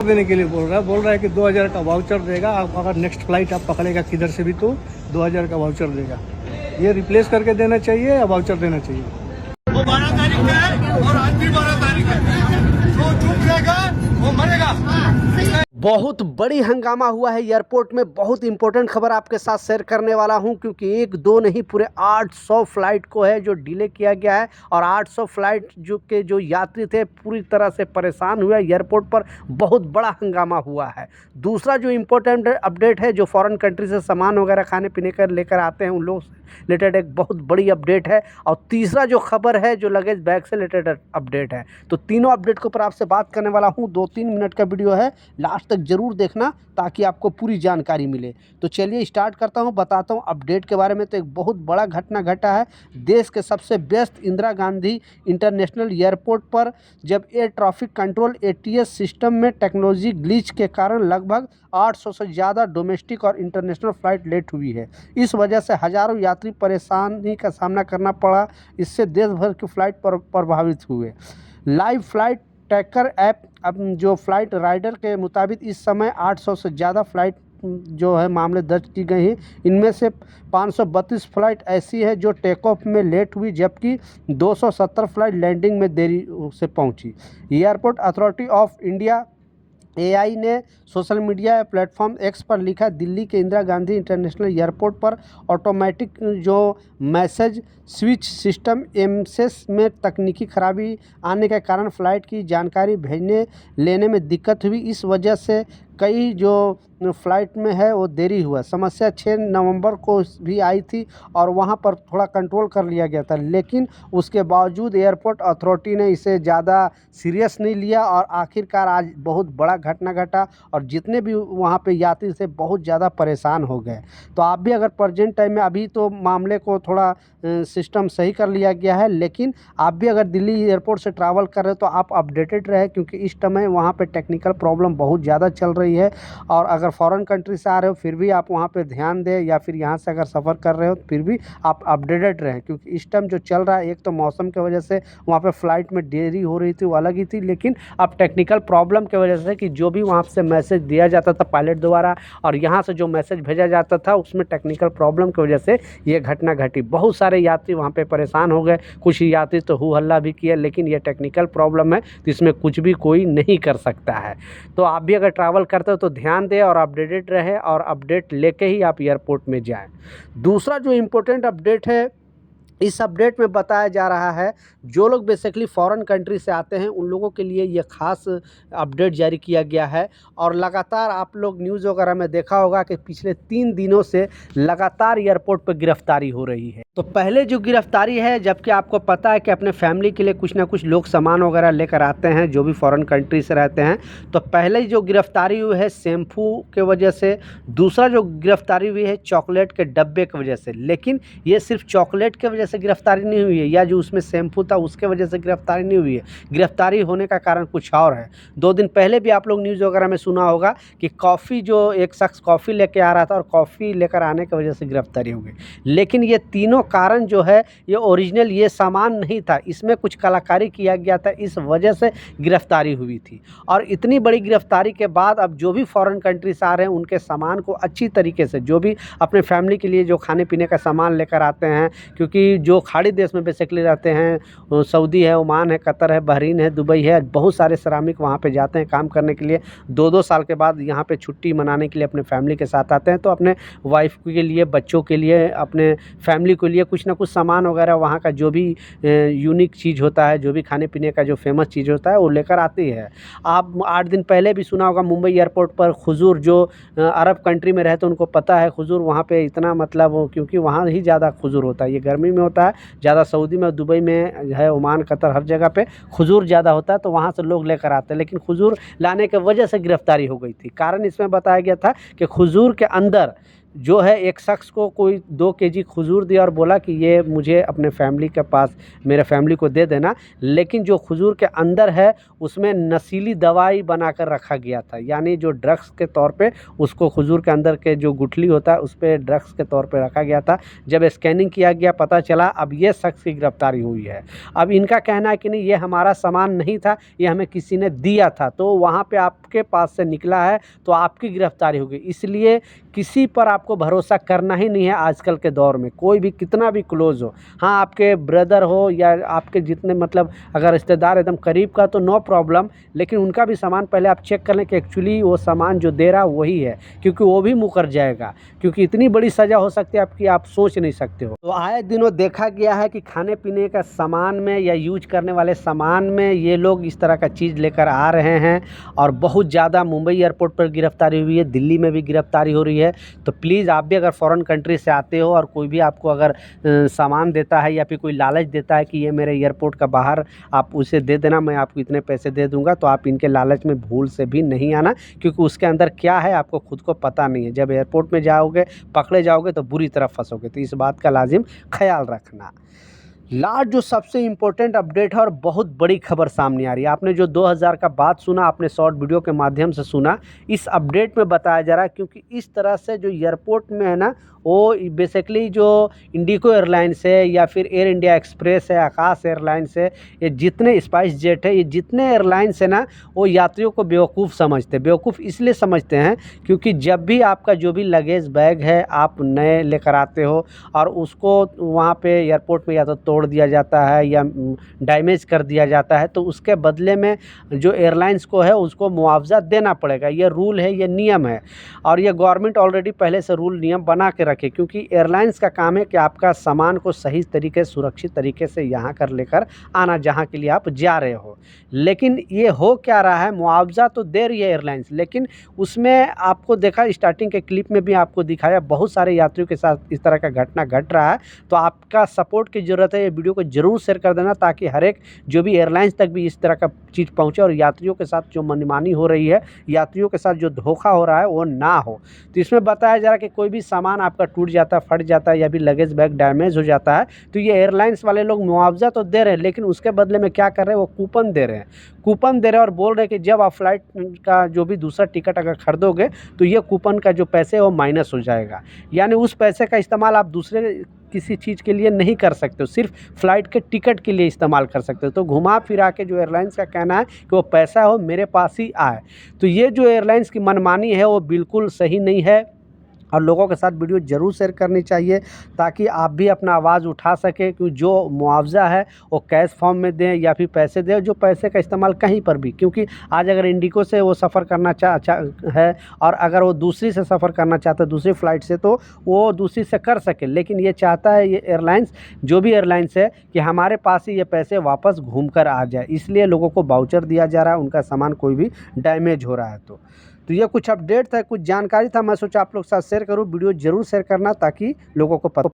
देने के लिए बोल रहा है कि 2000 का वाउचर देगा। आप अगर नेक्स्ट फ्लाइट आप पकड़ेगा किधर से भी तो 2000 का वाउचर देगा। ये रिप्लेस करके देना चाहिए या वाउचर देना चाहिए? वो 12 तारीख का है और आज भी 12 तारीख है। जो चूक जाएगा वो मरेगा। बहुत बड़ी हंगामा हुआ है एयरपोर्ट में। बहुत इंपॉर्टेंट खबर आपके साथ शेयर करने वाला हूं, क्योंकि एक दो नहीं पूरे 800 फ्लाइट को है जो डिले किया गया है और 800 फ्लाइट जो यात्री थे पूरी तरह से परेशान हुए। एयरपोर्ट पर बहुत बड़ा हंगामा हुआ है। दूसरा जो इम्पोर्टेंट अपडेट है, जो फॉरेन कंट्री से सामान वगैरह खाने पीने का लेकर आते हैं उन लोग से रिलेटेड एक बहुत बड़ी अपडेट है। और तीसरा जो खबर है जो लगेज बैग से रिलेटेड अपडेट है। तो तीनों अपडेट के ऊपर आपसे बात करने वाला हूँ। 2-3 मिनट का वीडियो है, लास्ट तक जरूर देखना ताकि आपको पूरी जानकारी मिले। तो चलिए स्टार्ट करता हूँ, बताता हूँ अपडेट के बारे में। तो एक बहुत बड़ा घटना घटा है देश के सबसे व्यस्त इंदिरा गांधी इंटरनेशनल एयरपोर्ट पर, जब air traffic control ATS system में टेक्नोलॉजी ग्लिच के कारण लगभग 800 से ज़्यादा डोमेस्टिक और इंटरनेशनल फ़्लाइट लेट हुई है। इस वजह से हज़ारों यात्री परेशानी का सामना करना पड़ा। इससे देश भर की फ़्लाइट प्रभावित हुए। लाइव फ्लाइट ट्रैकर ऐप अब जो फ्लाइट राइडर के मुताबिक इस समय 800 से ज़्यादा फ्लाइट जो है मामले दर्ज की गई हैं। इनमें से 532 फ्लाइट ऐसी है जो टेक ऑफ में लेट हुई, जबकि 270 फ्लाइट लैंडिंग में देरी से पहुंची। Airport authority of India AI ने सोशल मीडिया प्लेटफॉर्म X पर लिखा, दिल्ली के इंदिरा गांधी इंटरनेशनल एयरपोर्ट पर ऑटोमेटिक जो मैसेज स्विच सिस्टम MSS में तकनीकी खराबी आने के कारण फ़्लाइट की जानकारी भेजने लेने में दिक्कत हुई। इस वजह से कई जो फ़्लाइट में है वो देरी हुआ। समस्या 6 नवंबर को भी आई थी और वहां पर थोड़ा कंट्रोल कर लिया गया था, लेकिन उसके बावजूद एयरपोर्ट अथॉरिटी ने इसे ज़्यादा सीरियस नहीं लिया और आखिरकार आज बहुत बड़ा घटना घटा और जितने भी वहां पे यात्री थे बहुत ज़्यादा परेशान हो गए। तो आप भी अगर प्रेजेंट टाइम में, अभी तो मामले को थोड़ा सिस्टम सही कर लिया गया है, लेकिन आप भी अगर दिल्ली एयरपोर्ट से ट्रैवल कर रहे हो तो आप अपडेटेड रहे, क्योंकि इस समय वहाँ पे टेक्निकल प्रॉब्लम बहुत ज़्यादा चल रही है। और अगर फॉरेन कंट्री से आ रहे हो फिर भी आप वहाँ पे ध्यान दें, या फिर यहाँ से अगर सफ़र कर रहे हो फिर भी आप अपडेटेड रहें, क्योंकि इस टाइम जो चल रहा है, एक तो मौसम की वजह से वहाँ पे फ़्लाइट में देरी हो रही थी वो अलग ही थी, लेकिन अब टेक्निकल प्रॉब्लम की वजह से कि जो भी वहाँ से मैसेज दिया जाता था पायलट द्वारा और यहाँ से जो मैसेज भेजा जाता था उसमें टेक्निकल प्रॉब्लम की वजह से ये घटना घटी। बहुत सारे यात्री वहाँ पे परेशान हो गए, कुछ यात्री तो हू हल्ला भी किया, लेकिन ये टेक्निकल प्रॉब्लम है तो इसमें कुछ भी कोई नहीं कर सकता है। तो आप भी अगर ट्रैवल करते हो तो ध्यान दें और अपडेटेड रहे और अपडेट लेके ही आप एयरपोर्ट में जाएं। दूसरा जो इम्पोर्टेंट अपडेट है, इस अपडेट में बताया जा रहा है जो लोग बेसिकली फॉरेन कंट्री से आते हैं उन लोगों के लिए ये खास अपडेट जारी किया गया है। और लगातार आप लोग न्यूज़ वगैरह में देखा होगा कि पिछले 3 दिनों से लगातार एयरपोर्ट पर गिरफ्तारी हो रही है। तो पहले जो गिरफ्तारी है, जबकि आपको पता है कि अपने फैमिली के लिए कुछ ना कुछ लोग सामान वगैरह लेकर आते हैं जो भी फॉरेन कंट्री से रहते हैं, तो पहले जो गिरफ्तारी हुई है शैम्पू के वजह से। दूसरा जो गिरफ्तारी हुई है चॉकलेट के डब्बे की वजह से, लेकिन ये सिर्फ चॉकलेट के वजह से गिरफ्तारी नहीं हुई है या जो उसमें शैम्पू था उसके वजह से गिरफ्तारी नहीं हुई है। गिरफ्तारी होने का कारण कुछ और है। 2 दिन पहले भी आप लोग न्यूज़ वगैरह में सुना होगा कि कॉफ़ी, जो एक शख्स कॉफ़ी लेके आ रहा था और कॉफ़ी लेकर आने की वजह से गिरफ्तारी हो गई। लेकिन ये तीनों कारण जो है ये ओरिजिनल ये सामान नहीं था, इसमें कुछ कलाकारी किया गया था, इस वजह से गिरफ्तारी हुई थी। और इतनी बड़ी गिरफ्तारी के बाद अब जो भी फॉरेन कंट्री से आ रहे हैं उनके सामान को अच्छी तरीके से, जो भी अपने फैमिली के लिए जो खाने पीने का सामान लेकर आते हैं, क्योंकि जो खाड़ी देश में बेसिकली रहते हैं, सऊदी है, ओमान है, कतर है, बहरीन है, दुबई है, बहुत सारे श्रमिक वहाँ पे जाते हैं काम करने के लिए। 2-2 साल के बाद यहाँ पे छुट्टी मनाने के लिए अपने फैमिली के साथ आते हैं, तो अपने वाइफ के लिए, बच्चों के लिए, अपने फैमिली के लिए कुछ ना कुछ सामान वगैरह वहाँ का जो भी यूनिक चीज़ होता है, जो भी खाने पीने का जो फेमस चीज़ होता है वो लेकर आती है। आप 8 दिन पहले भी सुना होगा मुंबई एयरपोर्ट पर खजूर, जो अरब कंट्री में रहते हैं उनको पता है खजूर वहाँ पे इतना मतलब, क्योंकि वहाँ ही ज़्यादा खजूर होता है, ये गर्मी में होता है ज़्यादा, सऊदी में, दुबई में है, ओमान, कतर, हर जगह पे खजूर ज़्यादा होता है, तो वहाँ से लोग लेकर आते हैं। लेकिन खजूर लाने की वजह से गिरफ्तारी हो गई थी। कारण इसमें बताया गया था कि खजूर के अंदर जो है एक शख्स को कोई 2 केजी खजूर दिया और बोला कि ये मुझे अपने फैमिली के पास, मेरे फैमिली को दे देना, लेकिन जो खजूर के अंदर है उसमें नशीली दवाई बनाकर रखा गया था, यानी जो ड्रग्स के तौर पे उसको खजूर के अंदर के जो गुठली होता है उस पर ड्रग्स के तौर पे रखा गया था। जब स्कैनिंग किया गया पता चला, अब ये शख्स की गिरफ्तारी हुई है। अब इनका कहना है कि नहीं, ये हमारा सामान नहीं था, ये हमें किसी ने दिया था, तो वहाँ पे आपके पास से निकला है तो आपकी गिरफ्तारी होगी। इसलिए किसी पर आपको भरोसा करना ही नहीं है आजकल के दौर में, कोई भी कितना भी क्लोज हो। हाँ, आपके ब्रदर हो या आपके जितने मतलब अगर रिश्तेदार एकदम करीब का तो नो प्रॉब्लम, लेकिन उनका भी सामान पहले आप चेक कर लें कि एक्चुअली वो सामान जो दे रहा वही है, क्योंकि वो भी मुकर जाएगा, क्योंकि इतनी बड़ी सज़ा हो सकती है आपकी, आप सोच नहीं सकते हो। तो आए दिनों देखा गया है कि खाने पीने का सामान में या यूज करने वाले सामान में ये लोग इस तरह का चीज़ लेकर आ रहे हैं, और बहुत ज़्यादा मुंबई एयरपोर्ट पर गिरफ्तारी हुई है, दिल्ली में भी गिरफ्तारी हो रही है। तो प्लीज़ आप भी अगर फ़ॉरेन कंट्री से आते हो और कोई भी आपको अगर सामान देता है या फिर कोई लालच देता है कि ये मेरे एयरपोर्ट का बाहर आप उसे दे देना, मैं आपको इतने पैसे दे दूंगा, तो आप इनके लालच में भूल से भी नहीं आना, क्योंकि उसके अंदर क्या है आपको खुद को पता नहीं है। जब एयरपोर्ट में जाओगे, पकड़े जाओगे तो बुरी तरह फंसोगे, तो इस बात का लाजिम ख्याल रखना। लास्ट जो सबसे इम्पोर्टेंट अपडेट है और बहुत बड़ी खबर सामने आ रही है, आपने जो 2000 का बात सुना, आपने शॉर्ट वीडियो के माध्यम से सुना, इस अपडेट में बताया जा रहा है, क्योंकि इस तरह से जो एयरपोर्ट में है ना, वो बेसिकली जो इंडिगो एयरलाइंस है या फिर एयर इंडिया एक्सप्रेस है, आकाश एयरलाइंस है, ये जितने स्पाइस जेट है, ये जितने एयरलाइंस है ना, वो यात्रियों को बेवकूफ़ समझते हैं। बेवकूफ़ इसलिए समझते हैं क्योंकि जब भी आपका जो भी लगेज बैग है आप नए लेकर आते हो और उसको वहाँ पे एयरपोर्ट में या तो तोड़ दिया जाता है या डैमेज कर दिया जाता है, तो उसके बदले में जो एयरलाइंस को है उसको मुआवजा देना पड़ेगा। ये रूल है, ये नियम है, और ये गवर्नमेंट ऑलरेडी पहले से रूल नियम बना के रखे, क्योंकि एयरलाइंस का काम है कि आपका सामान को सही तरीके सुरक्षित तरीके से यहाँ कर लेकर आना जहाँ के लिए आप जा रहे हो। लेकिन ये हो क्या रहा है, मुआवजा तो दे रही है एयरलाइंस, लेकिन उसमें आपको देखा स्टार्टिंग के क्लिप में भी आपको दिखाया बहुत सारे यात्रियों के साथ इस तरह का घटना घट रहा है। तो आपका सपोर्ट की ज़रूरत है, ये वीडियो को ज़रूर शेयर कर देना, ताकि हर एक जो भी एयरलाइंस तक भी इस तरह का चीज़ पहुँचे और यात्रियों के साथ जो मनमानी हो रही है, यात्रियों के साथ जो धोखा हो रहा है वो ना हो। तो इसमें बताया जा रहा है कि कोई भी सामान आपका टूट जाता है, फट जाता है या भी लगेज बैग डैमेज हो जाता है, तो ये एयरलाइंस वाले लोग मुआवजा तो दे रहे हैं, लेकिन उसके बदले में क्या कर रहे हैं, वो कूपन दे रहे हैं। कूपन दे रहे हैं और बोल रहे हैं कि जब आप फ्लाइट का जो भी दूसरा टिकट अगर खरीदोगे तो ये कूपन का जो पैसे है वो माइनस हो जाएगा, यानी उस पैसे का इस्तेमाल आप दूसरे किसी चीज़ के लिए नहीं कर सकते हो, सिर्फ फ़्लाइट के टिकट के लिए इस्तेमाल कर सकते हो। तो घुमा फिरा के जो एयरलाइंस का कहना है कि वो पैसा हो मेरे पास ही आए, तो ये जो एयरलाइंस की मनमानी है वो बिल्कुल सही नहीं है, और लोगों के साथ वीडियो ज़रूर शेयर करनी चाहिए ताकि आप भी अपना आवाज़ उठा सकें कि जो मुआवजा है वो कैश फॉर्म में दें या फिर पैसे दें, जो पैसे का इस्तेमाल कहीं पर भी, क्योंकि आज अगर इंडिगो से वो सफ़र करना है और अगर वो दूसरी से सफ़र करना चाहता है दूसरी फ़्लाइट से, तो वो दूसरी से कर सके, लेकिन ये चाहता है ये एयरलाइंस जो भी एयरलाइंस है कि हमारे पास ही ये पैसे वापस घूम कर आ जाए, इसलिए लोगों को वाउचर दिया जा रहा है, उनका सामान कोई भी डैमेज हो रहा है। तो ये कुछ अपडेट था, कुछ जानकारी था, मैं सोचा आप लोग के साथ शेयर करूँ। वीडियो ज़रूर शेयर करना ताकि लोगों को पता